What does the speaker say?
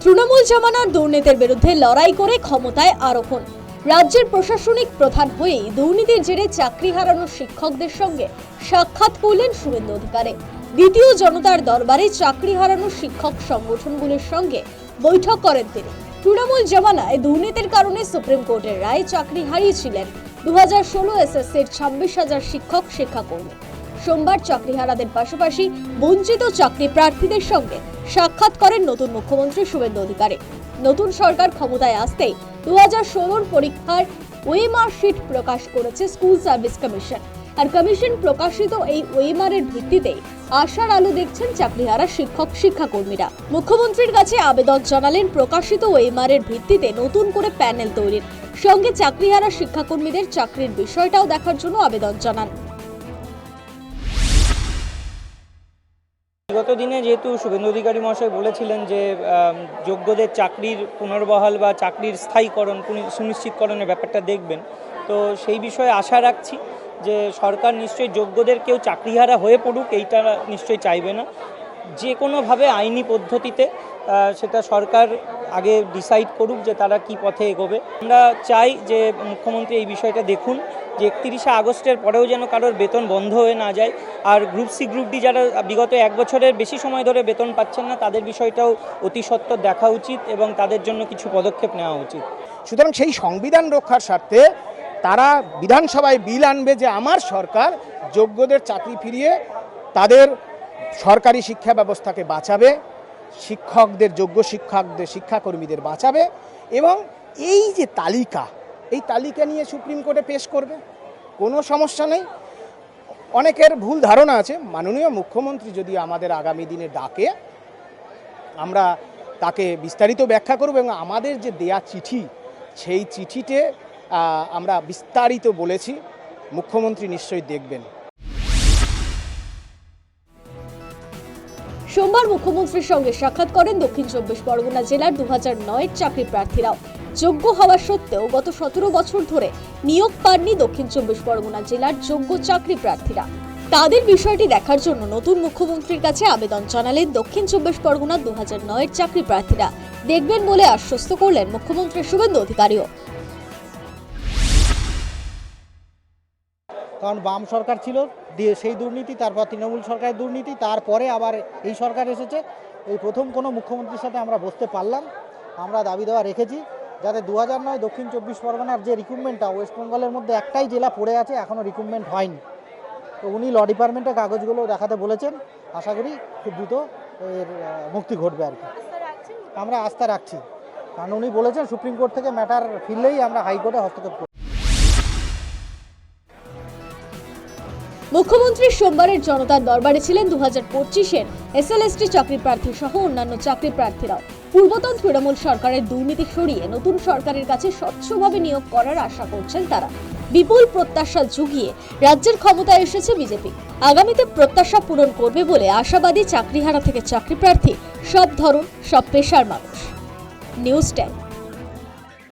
তৃণমূল জমানার দুর্নীতির বিরুদ্ধে লড়াই করে ক্ষমতায় আরোহণ। রাজ্যের প্রশাসনিক প্রধান হয়েই দুর্নীতির জেরে চাকরি হারানো শিক্ষকদের সঙ্গে সাক্ষাৎ করলেন শুভেন্দু অধিকারী। দ্বিতীয় জনতার দরবারে চাকরি হারানো শিক্ষক সংগঠনগুলোর সঙ্গে বৈঠক করেন তিনি। তৃণমূল জমানায় দুর্নীতির কারণে সুপ্রিম কোর্টের রায়ে চাকরি হারিয়েছিলেন 2016 এসএসসির 26,000 শিক্ষক শিক্ষাকর্মী। সোমবার চাকরিহারাদের পাশাপাশি বঞ্চিত চাকরি প্রার্থীদের সঙ্গে সাক্ষাৎ করেন নতুন মুখ্যমন্ত্রী শুভেন্দু অধিকারী। নতুন সরকার ক্ষমতায় আসতেই 2016 পরীক্ষার ওএমআর শিট প্রকাশ করেছে স্কুল সার্ভিস কমিশন। আর কমিশন প্রকাশিত এই ওএমআর এর ভিত্তিতেই আশার আলো দেখছেন চাকরিহারা শিক্ষক শিক্ষাকর্মীরা। মুখ্যমন্ত্রীর কাছে আবেদন জানালেন প্রকাশিত ওএমআর এর ভিত্তিতে নতুন করে প্যানেল তৈরির সঙ্গে চাকরিহারা শিক্ষাকর্মীদের চাকরির বিষয়টাও দেখার জন্য আবেদন জানান। বিগত দিনে যেহেতু শুভেন্দু অধিকারী মহাশয় বলেছিলেন যে যোগ্যদের চাকরির পুনর্বহাল বা চাকরির স্থায়ীকরণ সুনিশ্চিতকরণের ব্যাপারটা দেখবেন, তো সেই বিষয়ে আশা রাখছি যে সরকার নিশ্চয়ই যোগ্যদের কেউ চাকরিহারা হয়ে পড়ুক এইটা নিশ্চয়ই চাইবে না। যে কোনোভাবে আইনি পদ্ধতিতে সেটা সরকার আগে ডিসাইড করুক যে তারা কি পথে এগোবে। আমরা চাই যে মুখ্যমন্ত্রী এই বিষয়টা দেখুন যে 31শে আগস্টের পরেও যেন কারোর বেতন বন্ধ হয়ে না যায়। আর গ্রুপ সি গ্রুপ ডি যারা বিগত 1 বছরের বেশি সময় ধরে বেতন পাচ্ছেন না তাদের বিষয়টাও অতি সত্বর দেখা উচিত এবং তাদের জন্য কিছু পদক্ষেপ নেওয়া উচিত। সুতরাং সেই সংবিধান রক্ষার স্বার্থে তারা বিধানসভায় বিল আনবে যে আমার সরকার যোগ্যদের চাকরি ফিরিয়ে তাদের সরকারি শিক্ষা ব্যবস্থাকে বাঁচাবে, শিক্ষকদের যোগ্য শিক্ষকদের শিক্ষাকর্মীদের বাঁচাবে এবং এই যে তালিকা, এই তালিকা নিয়ে সুপ্রিম কোর্টে পেশ করবে, কোনো সমস্যা নেই। অনেকের ভুল ধারণা আছে, মাননীয় মুখ্যমন্ত্রী যদি আমাদের আগামী দিনে ডাকে আমরা তাকে বিস্তারিত ব্যাখ্যা করব এবং আমাদের যে দেয়া চিঠি সেই চিঠিতে আমরা বিস্তারিত বলেছি, মুখ্যমন্ত্রী নিশ্চয়ই দেখবেন। সোমবার মুখ্যমন্ত্রীর সঙ্গে সাক্ষাৎ করেন দক্ষিণ 24 পরগনা জেলার 2009 চাকরি প্রার্থীরাও। যোগ্য হওয়া সত্ত্বেও গত 17 বছর ধরে নিয়োগ পাননি দক্ষিণ 24 পরগনা জেলার যোগ্য চাকরি প্রার্থীরা। তাদের বিষয়টি দেখার জন্য নতুন মুখ্যমন্ত্রীর কাছে আবেদন জানালেন দক্ষিণ 24 পরগনা 2009 চাকরি প্রার্থীরা। দেখবেন বলে আশ্বস্ত করলেন মুখ্যমন্ত্রী শুভেন্দু অধিকারীও। কারণ বাম সরকার ছিল, সেই দুর্নীতি, তারপর তৃণমূল সরকারের দুর্নীতি, তারপরে আবার এই সরকার এসেছে। এই প্রথম কোনো মুখ্যমন্ত্রীর সাথে আমরা বসতে পারলাম। আমরা দাবি দেওয়া রেখেছি যাতে 2009 দক্ষিণ 24 পরগনার যে রিক্রুটমেন্টটা, ওয়েস্ট বেঙ্গলের মধ্যে একটাই জেলা পড়ে আছে, এখনও রিক্রুটমেন্ট হয়নি। তো উনি ল ডিপার্টমেন্টে কাগজগুলো দেখাতে বলেছেন। আশা করি খুব দ্রুত এর মুক্তি ঘটবে আর কি। আমরা আস্থা রাখছি, কারণ উনি বলেছেন সুপ্রিম কোর্ট থেকে ম্যাটার ফিরলেই আমরা হাইকোর্টে হস্তক্ষেপ করব। মুখ্যমন্ত্রী সোমবারের জনতার দরবারে ছিলেন 2025-এর এসএলএসটি চাকরি প্রার্থী সহ অন্যান্য চাকরি প্রার্থীরাও। পূর্বতন তৃণমূল সরকারের দুর্নীতি সরিয়ে নতুন সরকারের কাছে স্বচ্ছভাবে নিয়োগ করার আশা করছেন তারা। বিপুল প্রত্যাশা জুগিয়ে রাজ্যের ক্ষমতায় এসেছে বিজেপি। আগামীতে প্রত্যাশা পূরণ করবে বলে আশাবাদী চাকরিহারা থেকে চাকরি প্রার্থী, সব ধরন সব পেশার মানুষ। নিউজ 10।